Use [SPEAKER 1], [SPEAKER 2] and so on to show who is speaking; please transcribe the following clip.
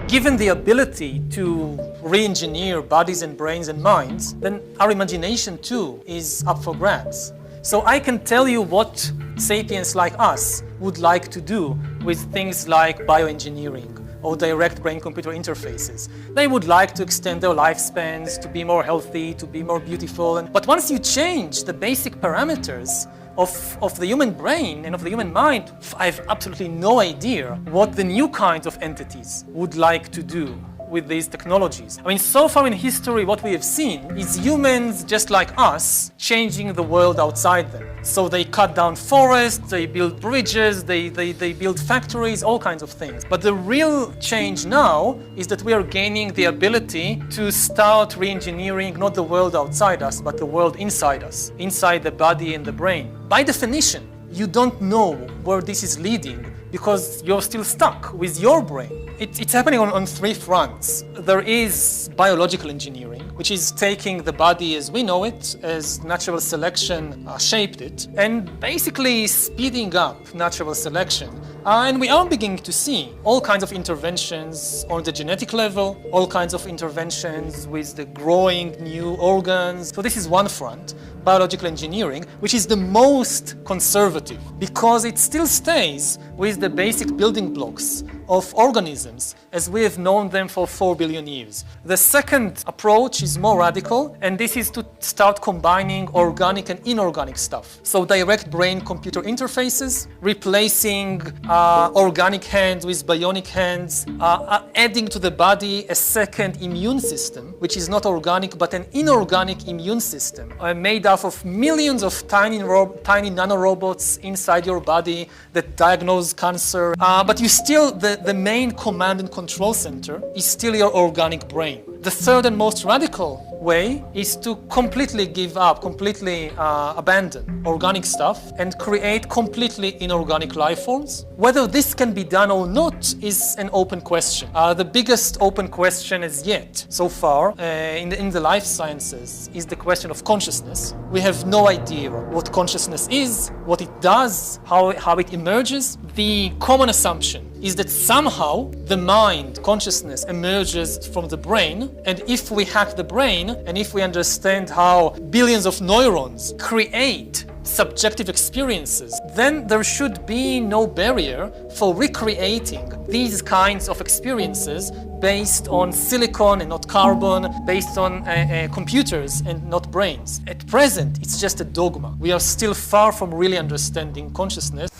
[SPEAKER 1] Given the ability to re-engineer bodies and brains and minds, then our imagination too is up for grabs. So I can tell you what sapiens like us would like to do with things like bioengineering or direct brain-computer interfaces. They would like to extend their lifespans, to be more healthy, to be more beautiful. But once you change the basic parameters of the human brain and of the human mind, I have absolutely no idea what the new kinds of entities would like to do with these technologies. I mean, so far in history, what we have seen is humans, just like us, changing the world outside them. So they cut down forests, they build bridges, they build factories, all kinds of things. But the real change now is that we are gaining the ability to start re-engineering not the world outside us, but the world inside us, inside the body and the brain. By definition, you don't know where this is leading because you're still stuck with your brain. It's happening on three fronts. There is biological engineering, which is taking the body as we know it, as natural selection shaped it, and basically speeding up natural selection. And we are beginning to see all kinds of interventions on the genetic level, all kinds of interventions with the growing new organs. So this is one front, biological engineering, which is the most conservative because it still stays with the basic building blocks of organisms as we have known them for 4 billion years. The second approach is more radical, and this is to start combining organic and inorganic stuff. So direct brain-computer interfaces, replacing organic hands with bionic hands, adding to the body a second immune system, which is not organic but an inorganic immune system made up of millions of tiny nanorobots inside your body that diagnose cancer. But you still, the main command and control center is still your organic brain. The third and most radical way is to completely give up, completely abandon organic stuff and create completely inorganic life forms. Whether this can be done or not is an open question. The biggest open question as yet so far in the life sciences is the question of consciousness. We have no idea what consciousness is, what it does, how it emerges. The common assumption is that somehow the mind, consciousness, emerges from the brain, and if we hack the brain, and if we understand how billions of neurons create subjective experiences, then there should be no barrier for recreating these kinds of experiences based on silicon and not carbon, based on computers and not brains. At present, it's just a dogma. We are still far from really understanding consciousness.